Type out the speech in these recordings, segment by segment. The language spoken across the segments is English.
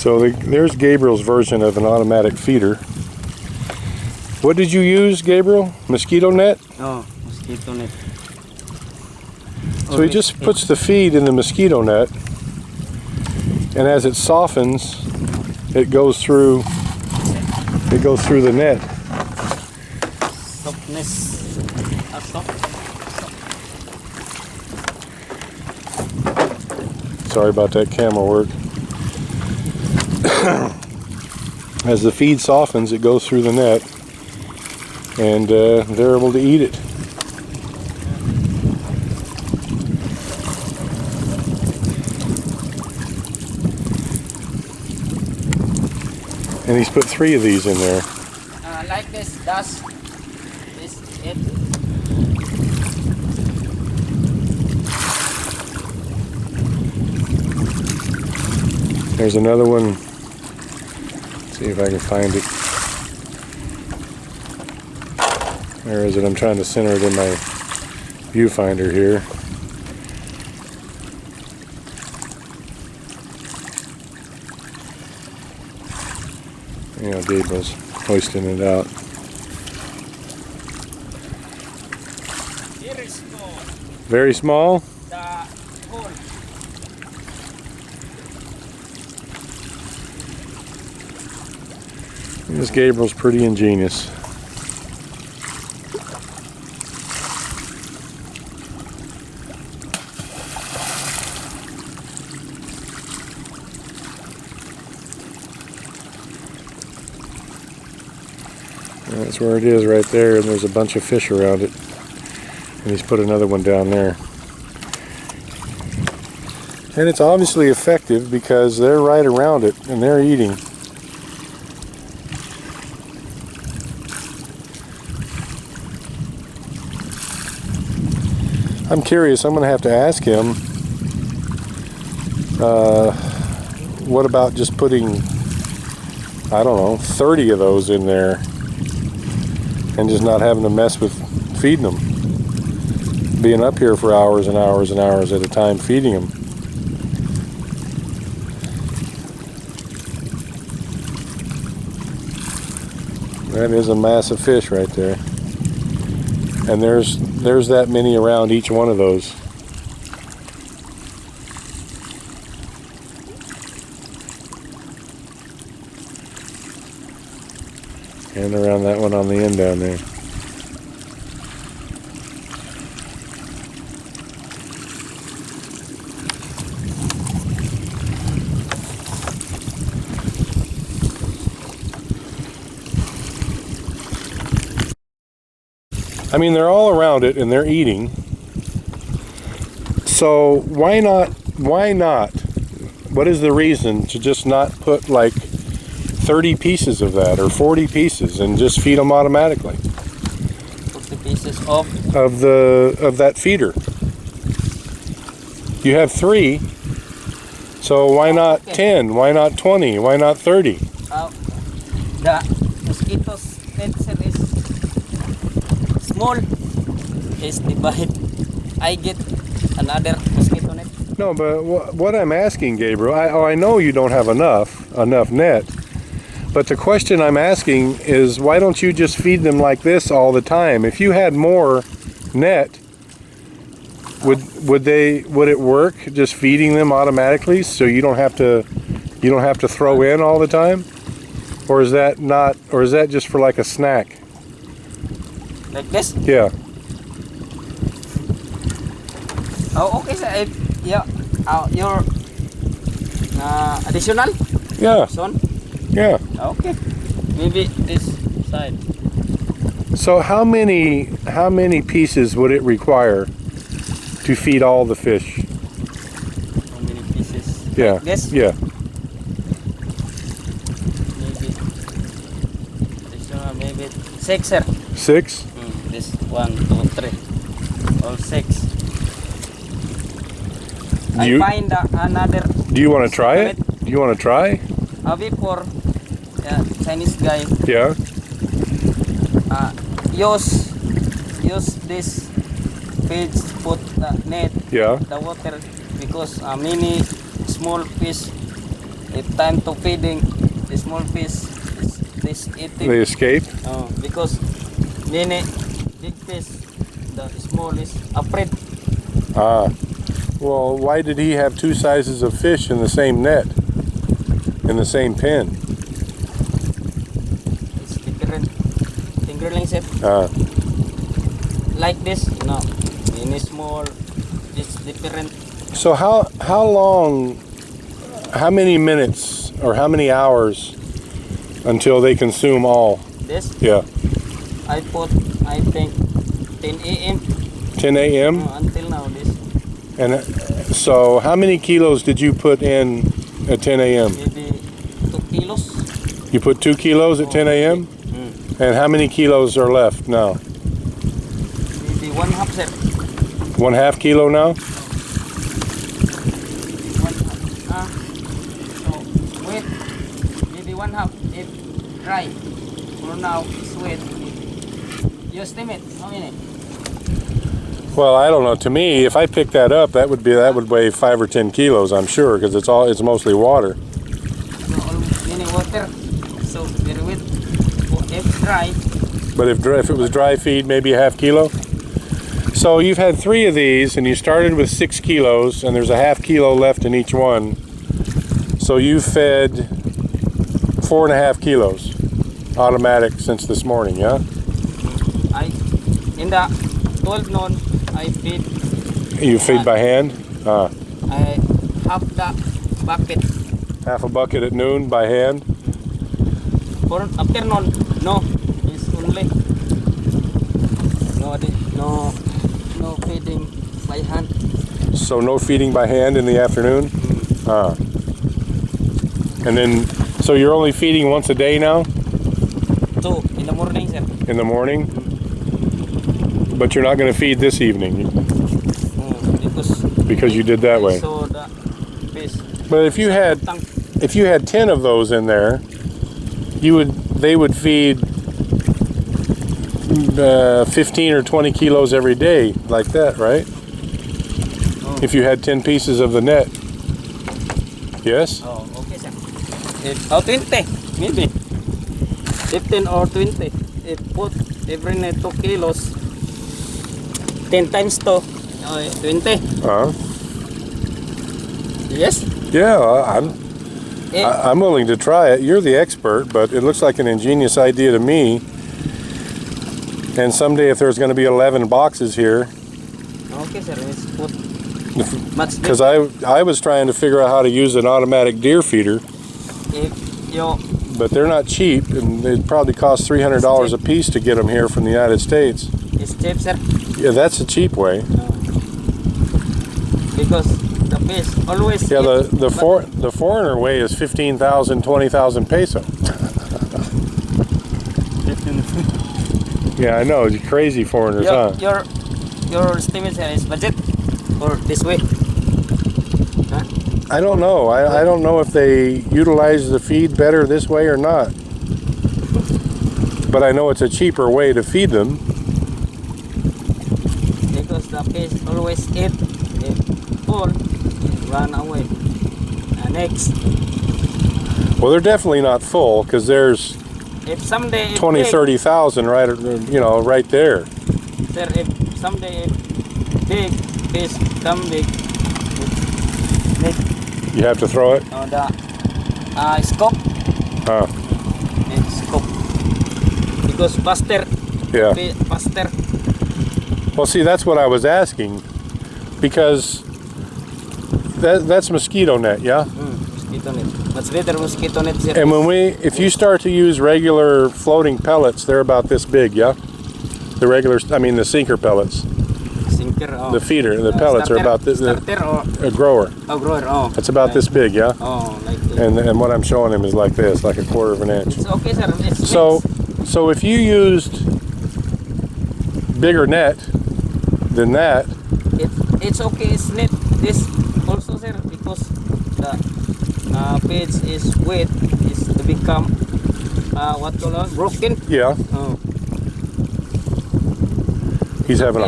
So there's Gabriel's version of an automatic feeder. What did you use, Gabriel? Mosquito net? Oh, mosquito net. So he just puts the feed in the mosquito net, and as it softens, it goes through the net. Softness. Sorry about that camera work. As the feed softens, it goes through the net, and they're able to eat it. And he's put 3 of these in there. Like this, that's it. There's another one. Let's see if I can find it. Where is it? I'm trying to center it in my viewfinder here. You know, Gabriel's hoisting it out. Very small. Very small? The hole. This Gabriel's pretty ingenious. That's where it is right there, and there's a bunch of fish around it. And he's put another one down there. And it's obviously effective because they're right around it and they're eating. I'm curious, I'm going to have to ask him, what about just putting, I don't know, 30 of those in there and just not having to mess with feeding them. Being up here for hours and hours and hours at a time feeding them. That is a massive fish right there. And there's that many around each one of those. And around that one on the end down there. I mean, they're all around it and they're eating. So why not? What is the reason to just not put like 30 pieces of that or 40 pieces and just feed them automatically? 40 pieces of that feeder. You have 3. So why not 10? Why not 20? Why not 30? The mosquitoes pencil is small. Is divided. I get another mosquito net. No, but what I'm asking, Gabriel, I know you don't have enough net. But the question I'm asking is, why don't you just feed them like this all the time? If you had more net, would it work just feeding them automatically so you don't have to throw in all the time? Or is that not, or is that just for like a snack? Like this? Yeah. Oh, okay, sir. Yeah. Your additional? Yeah. Son? Yeah. Okay. Maybe this side. So how many pieces would it require to feed all the fish? How many pieces? Yeah. Like this? Yeah. Maybe 6, sir. 6? This 1, 2, 3. All 6. I find another. Do you want to try it? Do you want to try? Before Chinese guy. Yeah. Use this fish, put the net. Yeah. The water, because many small fish If time to feeding, the small fish is eating. They escape? Because many big fish, the small is afraid. Ah. Well, why did he have two sizes of fish in the same net? In the same pen? It's different. Fingerling set. Ah. Like this, no. Many small, it's different. So how long, how many minutes or how many hours until they consume all? This, Yeah. I put, I think, 10 a.m. 10 a.m.? Until now, this. And so how many kilos did you put in at 10 a.m.? Maybe 2 kilos. You put 2 kilos at 10 a.m.? And how many kilos are left now? Maybe 1/2, sir. 1/2 kilo now? 1/2. So, wait. Maybe 1/2 if dry. For now, it's wet. You estimate how many? Well, I don't know. To me, if I pick that up, that would weigh 5 or 10 kilos, I'm sure, because it's mostly water. So, many water. So, very wet. If dry. But if it was dry feed, maybe a 1/2 kilo. So you've had 3 of these, and you started with 6 kilos, and there's a 1/2 kilo left in each one. So you fed 4.5 kilos automatic since this morning, yeah? In the 12 noon, I feed. You feed by hand? I half the bucket. 1/2 bucket at noon by hand? For afternoon, no, it's only no feeding by hand. So no feeding by hand in the afternoon? And then, so you're only feeding once a day now? 2 in the morning, sir. In the morning? But you're not going to feed this evening because you did that way. So the fish. But if you had 10 of those in there, they would feed 15 or 20 kilos every day, like that, right? If you had 10 pieces of the net. Yes? Oh, okay, sir. 20, maybe. 15 or 20. If put every net 2 kilos, 10 times 2, 20. Yes? Yeah, I'm willing to try it. You're the expert, but it looks like an ingenious idea to me. And someday, if there's going to be 11 boxes here, okay, sir, let's put because I was trying to figure out how to use an automatic deer feeder, but they're not cheap, and they probably cost $300 a piece to get them here from the United States. It's cheap, sir. Yeah, that's a cheap way. Because the fish always. Yeah, the foreigner way is 15,000, 20,000 peso. Yeah, I know. It's crazy foreigners, huh? Your estimate is budget or this way? Huh? I don't know. I don't know if they utilize the feed better this way or not. But I know it's a cheaper way to feed them. Because the fish always eat. If full, run away. Next. Well, they're definitely not full because there's if someday 20, 30,000 right, right there. Sir, if someday big fish come big, you have to throw it? The scope. Scope. Because faster. Yeah. Faster. Well, see, that's what I was asking, because that's mosquito net, yeah? Mosquito net. Much better mosquito net, sir. And if you start to use regular floating pellets, they're about this big, yeah? The sinker pellets. Sinker, The feeder, the pellets are about this. A grower. Oh, grower, It's about this big, yeah? Oh, like this. And what I'm showing him is like this, like 1/4 of an inch. It's okay, sir. It's So if you used bigger net than that, it's okay. It's net. This also, sir, because the page is wet. It's become broken. yeah. He's having a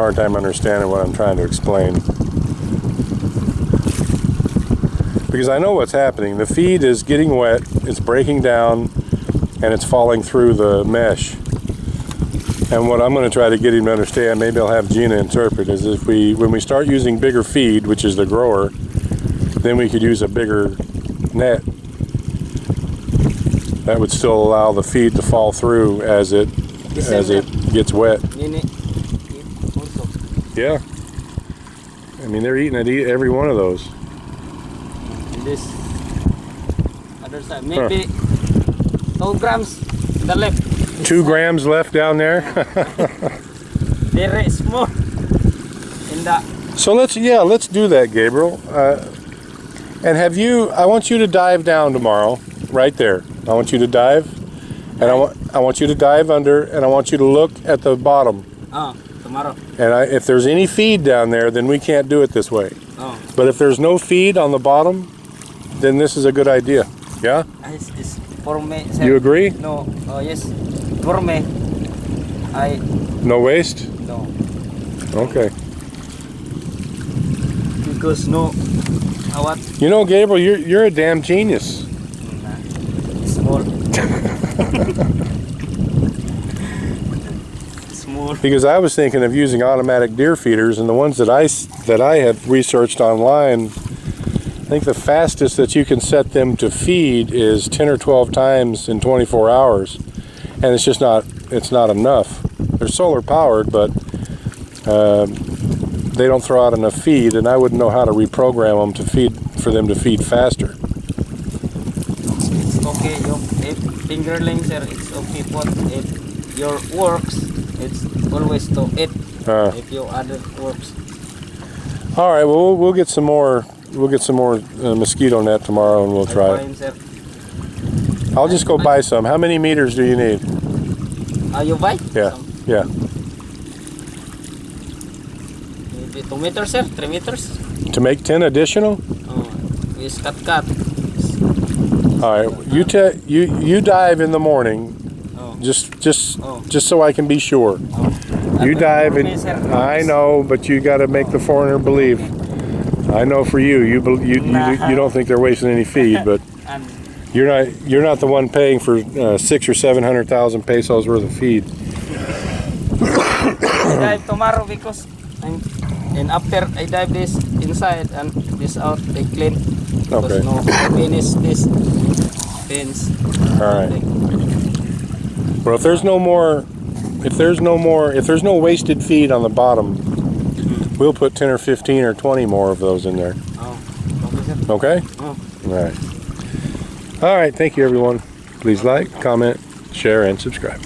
hard time understanding what I'm trying to explain. Because I know what's happening. The feed is getting wet, it's breaking down, and it's falling through the mesh. And what I'm going to try to get him to understand, maybe I'll have Gina interpret, is if when we start using bigger feed, which is the grower, then we could use a bigger net. That would still allow the feed to fall through as it gets wet. Yeah. I mean, they're eating every one of those. And this other side, maybe 2 grams the left. 2 grams left down there. Very small. In the. So let's do that, Gabriel. And I want you to dive down tomorrow, right there. I want you to dive, and I want you to dive under, and I want you to look at the bottom. Oh, tomorrow. And if there's any feed down there, then we can't do it this way. Oh. But if there's no feed on the bottom, then this is a good idea. Yeah? It's for me. Sir. You agree? No. Oh yes. For me, No waste? no. Okay. Because no. What? You know, Gabriel, you're a damn genius. Small. Small. Because I was thinking of using automatic deer feeders, and the ones that I have researched online, I think the fastest that you can set them to feed is 10 or 12 times in 24 hours, and it's just not enough. They're solar powered, but they don't throw out enough feed, and I wouldn't know how to reprogram them for them to feed faster. It's okay. If fingerling, sir, it's okay. But if your works, it's always to eat. If your other works. All right. Well, we'll get some more. We'll get some more mosquito net tomorrow, and we'll try it. Sir. I'll just go buy some. How many meters do you need? You buy? Yeah. Yeah. Maybe 2 meters, sir. 3 meters. To make 10 additional? Oh, it's cut. All right. You dive in the morning. Oh. Just so I can be sure. Oh. You dive and I know, but you got to make the foreigner believe. I know for you don't think they're wasting any feed, but you're not the one paying for 600,000 or 700,000 pesos worth of feed. I dive tomorrow because after I dive this inside and this out, they clean. Because Okay. no finish this pins. All right. Well, if there's no wasted feed on the bottom, we'll put 10 or 15 or 20 more of those in there. Oh, okay, sir. Okay? Oh. All right. All right. Thank you, everyone. Please like, comment, share, and subscribe.